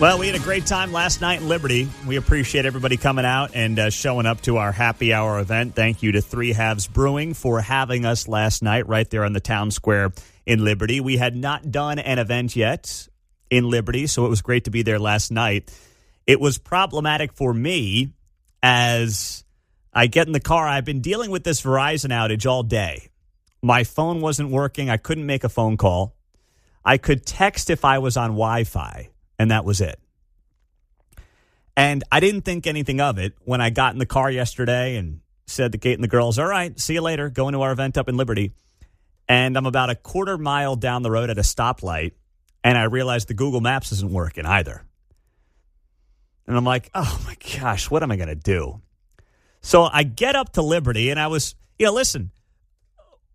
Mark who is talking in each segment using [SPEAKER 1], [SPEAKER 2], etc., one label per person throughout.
[SPEAKER 1] Well, we had a great time last night in Liberty. We appreciate everybody coming out and showing up to our happy hour event. Thank you to Three Halves Brewing for having us last night right there on the town square in Liberty. We had not done an event yet in Liberty, so it was great to be there last night. It was problematic for me as I get in the car. I've been dealing with this Verizon outage all day. My phone wasn't working. I couldn't make a phone call. I could text if I was on Wi-Fi. And that was it. And I didn't think anything of it when I got in the car yesterday and said to Kate and the girls, all right, see you later, going to our event up in Liberty. And I'm about a quarter mile down the road at a stoplight, and I realized the Google Maps isn't working either. And I'm like, oh my gosh, what am I going to do? So I get up to Liberty, and I was, listen,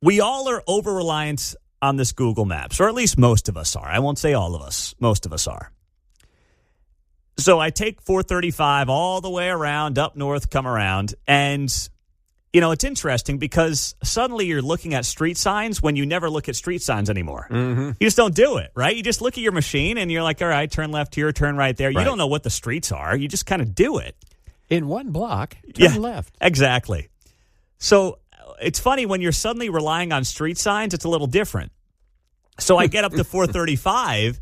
[SPEAKER 1] we all are over-reliant on this Google Maps, or at least most of us are. I won't say all of us. Most of us are. So I take 435 all the way around, up north, come around. And, it's interesting because suddenly you're looking at street signs when you never look at street signs anymore. Mm-hmm. You just don't do it, right? You just look at your machine and you're like, all right, turn left here, turn right there. Right. You don't know what the streets are. You just kind of do it.
[SPEAKER 2] In one block, turn left.
[SPEAKER 1] Exactly. So it's funny when you're suddenly relying on street signs, it's a little different. So I get up to 435.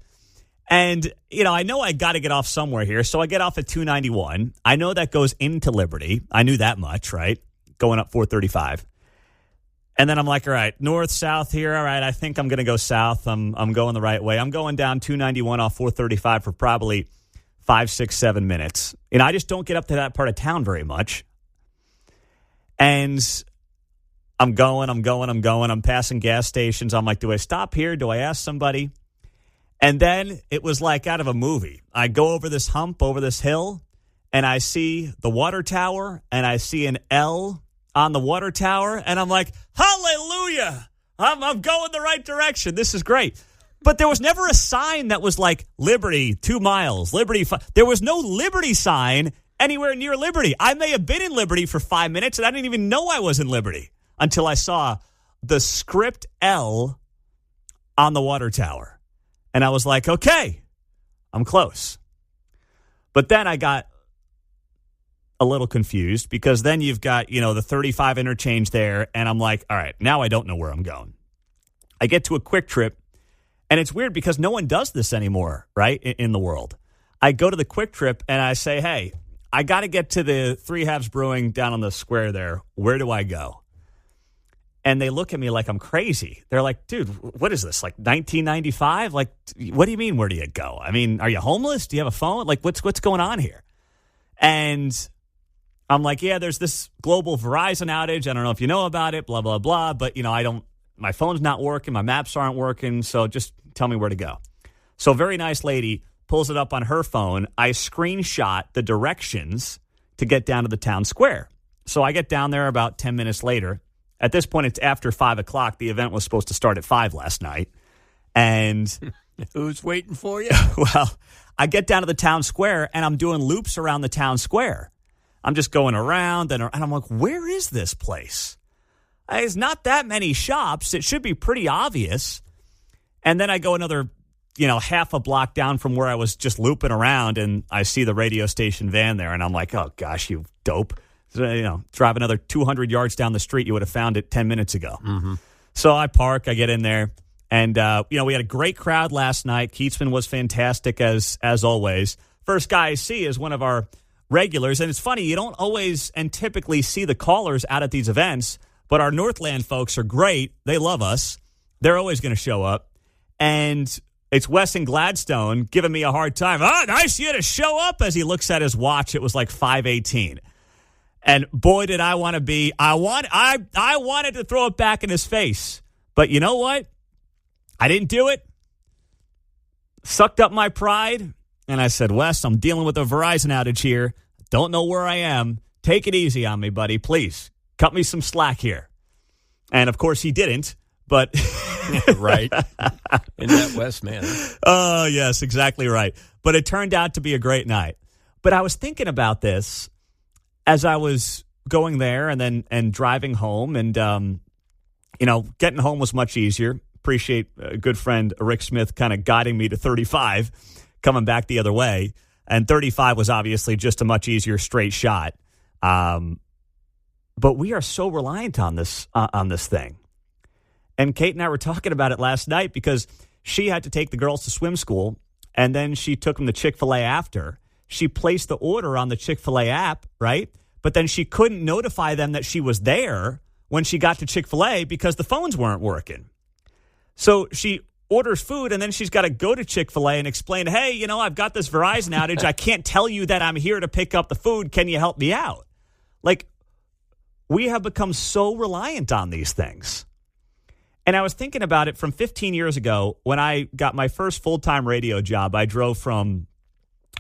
[SPEAKER 1] And, I know I got to get off somewhere here. So I get off at 291. I know that goes into Liberty. I knew that much, right? Going up 435. And then I'm like, all right, north, south here. All right, I think I'm going to go south. I'm going the right way. I'm going down 291 off 435 for probably 5, 6, 7 minutes. I just don't get up to that part of town very much. And I'm going. I'm passing gas stations. I'm like, do I stop here? Do I ask somebody? And then it was like out of a movie. I go over this hump, over this hill, and I see the water tower, and I see an L on the water tower, and I'm like, hallelujah! I'm going the right direction. This is great. But there was never a sign that was like Liberty, 2 miles, Liberty. There was no Liberty sign anywhere near Liberty. I may have been in Liberty for 5 minutes, and I didn't even know I was in Liberty until I saw the script L on the water tower. And I was like, okay, I'm close. But then I got a little confused because then you've got, the 35 interchange there. And I'm like, all right, now I don't know where I'm going. I get to a Quick Trip. And it's weird because no one does this anymore, right, in the world. I go to the Quick Trip and I say, hey, I got to get to the Three Halves Brewing down on the square there. Where do I go? And they look at me like I'm crazy. They're like, dude, what is this, like 1995? Like, what do you mean, where do you go? I mean, are you homeless? Do you have a phone? Like, what's going on here? And I'm like, yeah, there's this global Verizon outage. I don't know if you know about it, blah, blah, blah. But, my phone's not working. My maps aren't working. So just tell me where to go. So a very nice lady pulls it up on her phone. I screenshot the directions to get down to the town square. So I get down there about 10 minutes later. At this point, it's after 5 o'clock. The event was supposed to start at 5 last night. And
[SPEAKER 2] who's waiting for you?
[SPEAKER 1] Well, I get down to the town square, and I'm doing loops around the town square. I'm just going around, and I'm like, where is this place? There's not that many shops. It should be pretty obvious. And then I go another, half a block down from where I was just looping around, and I see the radio station van there, and I'm like, oh, gosh, you dope. Drive another 200 yards down the street, you would have found it 10 minutes ago. Mm-hmm. So I park, I get in there, and, we had a great crowd last night. Keatsman was fantastic, as always. First guy I see is one of our regulars, and it's funny, you don't always and typically see the callers out at these events, but our Northland folks are great. They love us. They're always going to show up. And it's Wes and Gladstone giving me a hard time. Oh, nice you to show up. As he looks at his watch, it was like 5:18. And boy, did I want to be. I wanted to throw it back in his face. But you know what? I didn't do it. Sucked up my pride. And I said, Wes, I'm dealing with a Verizon outage here. Don't know where I am. Take it easy on me, buddy. Please. Cut me some slack here. And, of course, he didn't, but...
[SPEAKER 2] Right. In that West man.
[SPEAKER 1] Oh, yes, exactly right. But it turned out to be a great night. But I was thinking about this as I was going there and driving home. And, getting home was much easier. Appreciate a good friend, Rick Smith, kind of guiding me to 35 coming back the other way. And 35 was obviously just a much easier straight shot. But we are so reliant on this thing. And Kate and I were talking about it last night because she had to take the girls to swim school, and then she took them to Chick-fil-A after. She placed the order on the Chick-fil-A app, right? But then she couldn't notify them that she was there when she got to Chick-fil-A because the phones weren't working. So she orders food, and then she's got to go to Chick-fil-A and explain, hey, I've got this Verizon outage. I can't tell you that I'm here to pick up the food. Can you help me out? Like, we have become so reliant on these things. And I was thinking about it from 15 years ago when I got my first full-time radio job. I drove from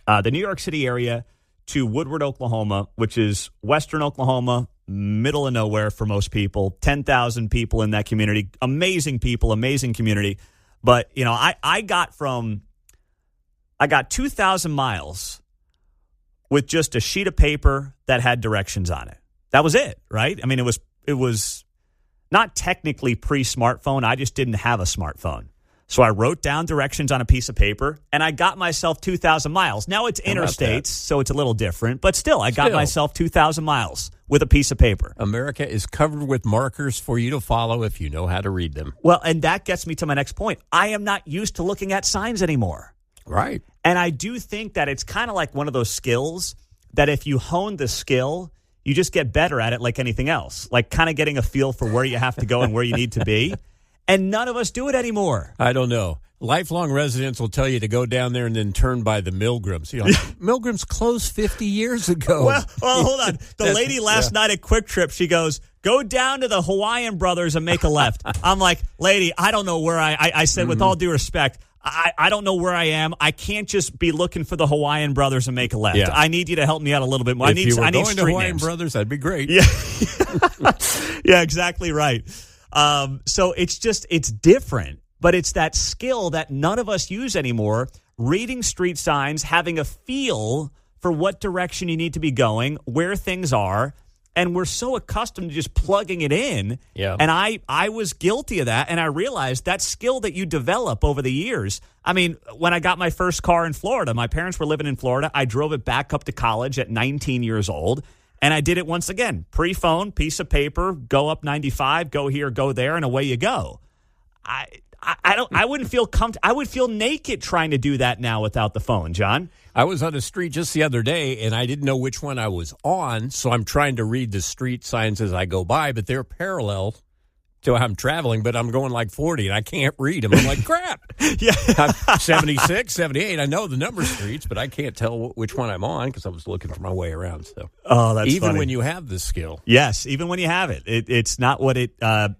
[SPEAKER 1] the New York City area to Woodward, Oklahoma, which is western Oklahoma, middle of nowhere for most people, 10,000 people in that community. Amazing people, amazing community. But, I got 2,000 miles with just a sheet of paper that had directions on it. That was it, right? I mean, it was not technically pre-smartphone. I just didn't have a smartphone. So I wrote down directions on a piece of paper, and I got myself 2,000 miles. Now it's interstates, so it's a little different. But still, I got myself 2,000 miles with a piece of paper.
[SPEAKER 2] America is covered with markers for you to follow if you know how to read them.
[SPEAKER 1] Well, and that gets me to my next point. I am not used to looking at signs anymore.
[SPEAKER 2] Right.
[SPEAKER 1] And I do think that it's kind of like one of those skills that if you hone the skill, you just get better at it like anything else, like kind of getting a feel for where you have to go and where you need to be. And none of us do it anymore.
[SPEAKER 2] I don't know. Lifelong residents will tell you to go down there and then turn by the Milgrams. Milgrams closed 50 years ago.
[SPEAKER 1] Well, hold on. The lady last night at Quick Trip, she goes, go down to the Hawaiian Brothers and make a left. I'm like, lady, I don't know where I said, with all due respect, I don't know where I am. I can't just be looking for the Hawaiian Brothers and make a left.
[SPEAKER 2] Yeah.
[SPEAKER 1] I need you to help me out a little bit more.
[SPEAKER 2] If you were going to Hawaiian
[SPEAKER 1] names.
[SPEAKER 2] Brothers, that'd be great.
[SPEAKER 1] Yeah, yeah, exactly right. So it's different, but it's that skill that none of us use anymore. Reading street signs, having a feel for what direction you need to be going, where things are. And we're so accustomed to just plugging it in.
[SPEAKER 2] Yeah.
[SPEAKER 1] And I was guilty of that. And I realized that skill that you develop over the years. I mean, when I got my first car in Florida, my parents were living in Florida. I drove it back up to college at 19 years old. And I did it once again. Pre-phone, piece of paper, go up 95, go here, go there, and away you go. I wouldn't feel I would feel naked trying to do that now without the phone, John.
[SPEAKER 2] I was on the street just the other day, and I didn't know which one I was on, so I'm trying to read the street signs as I go by, but they're parallel to how I'm traveling, but I'm going like 40, and I can't read them. I'm like, crap.
[SPEAKER 1] Yeah.
[SPEAKER 2] I'm 76, 78. I know the number streets, but I can't tell which one I'm on because I was looking for my way around. So,
[SPEAKER 1] that's
[SPEAKER 2] even
[SPEAKER 1] funny.
[SPEAKER 2] when you have the skill.
[SPEAKER 1] Yes, even when you have it. It's not what it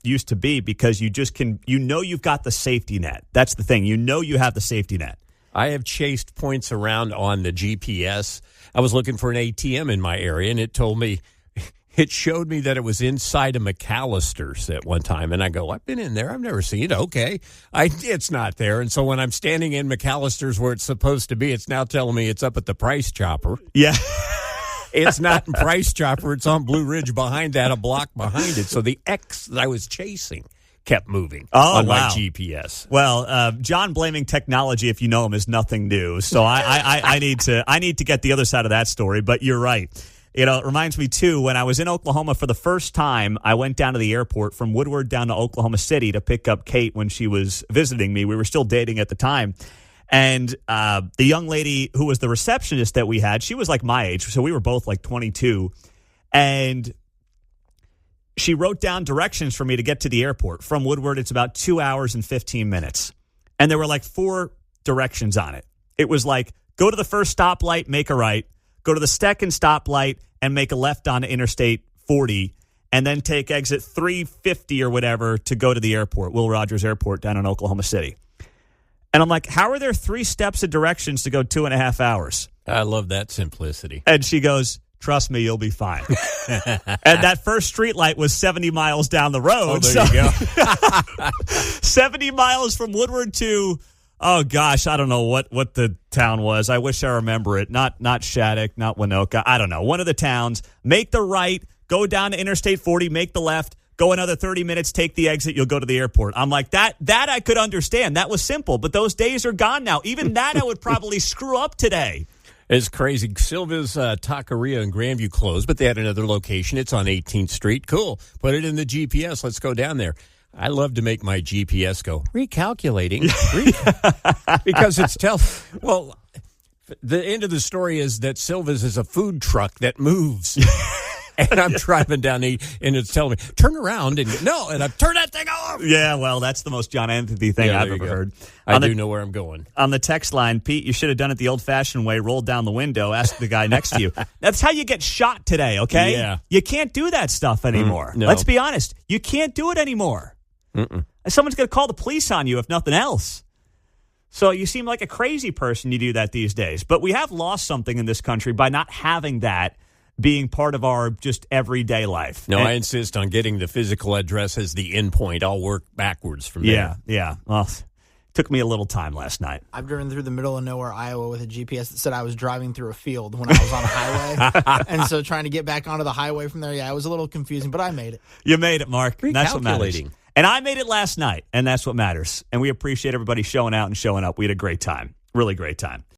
[SPEAKER 1] used to be because you just you've got the safety net. That's the thing. You have the safety net.
[SPEAKER 2] I have chased points around on the GPS. I was looking for an ATM in my area, and it showed me that it was inside of McAllister's at one time. And I go, I've been in there. I've never seen it. Okay. It's not there. And so when I'm standing in McAllister's where it's supposed to be, it's now telling me it's up at the Price Chopper.
[SPEAKER 1] Yeah.
[SPEAKER 2] It's not in Price Chopper. It's on Blue Ridge behind that, a block behind it. So the X that I was chasing kept moving on my GPS.
[SPEAKER 1] Well, John blaming technology, if you know him, is nothing new. So I need to get the other side of that story. But you're right. It reminds me, too, when I was in Oklahoma for the first time, I went down to the airport from Woodward down to Oklahoma City to pick up Kate when she was visiting me. We were still dating at the time. And the young lady who was the receptionist that we had, she was like my age. So we were both like 22. And she wrote down directions for me to get to the airport. From Woodward, it's about 2 hours and 15 minutes. And there were like 4 directions on it. It was like, go to the first stoplight, make a right. Go to the second stoplight and make a left on Interstate 40, and then take exit 350 or whatever to go to the airport, Will Rogers Airport down in Oklahoma City. And I'm like, how are there 3 steps of directions to go 2.5 hours?
[SPEAKER 2] I love that simplicity.
[SPEAKER 1] And she goes, trust me, you'll be fine. And that first street light was 70 miles down the road.
[SPEAKER 2] Oh, there you go.
[SPEAKER 1] 70 miles from Woodward to... Oh, gosh, I don't know what the town was. I wish I remember it. Not Shattuck, not Winoka. I don't know. One of the towns. Make the right, go down to Interstate 40, make the left, go another 30 minutes, take the exit, you'll go to the airport. I'm like, that I could understand. That was simple, but those days are gone now. Even that I would probably screw up today.
[SPEAKER 2] It's crazy. Silva's Taqueria in Grandview closed, but they had another location. It's on 18th Street. Cool. Put it in the GPS. Let's go down there. I love to make my GPS go, recalculating. Because it's well, the end of the story is that Silva's is a food truck that moves. And I'm driving down and it's telling me, turn around. And I turn that thing off.
[SPEAKER 1] Yeah, well, that's the most John Anthony thing I've ever heard.
[SPEAKER 2] I do know where I'm going.
[SPEAKER 1] On the text line, Pete, you should have done it the old-fashioned way, rolled down the window, asked the guy next to you. That's how you get shot today, okay?
[SPEAKER 2] Yeah.
[SPEAKER 1] You can't do that stuff anymore.
[SPEAKER 2] No.
[SPEAKER 1] Let's be honest. You can't do it anymore. Someone's going to call the police on you if nothing else. So you seem like a crazy person you do that these days. But we have lost something in this country by not having that being part of our just everyday life.
[SPEAKER 2] No, I insist on getting the physical address as the endpoint. I'll work backwards from there.
[SPEAKER 1] Yeah. Well, it took me a little time last night.
[SPEAKER 3] I've driven through the middle of nowhere, Iowa, with a GPS that said I was driving through a field when I was on a highway. And so trying to get back onto the highway from there, it was a little confusing, but I made it.
[SPEAKER 1] You made it, Mark. That's what matters.
[SPEAKER 2] Recalculating.
[SPEAKER 1] And I made it last night, and that's what matters. And we appreciate everybody showing out and showing up. We had a great time. Really great time.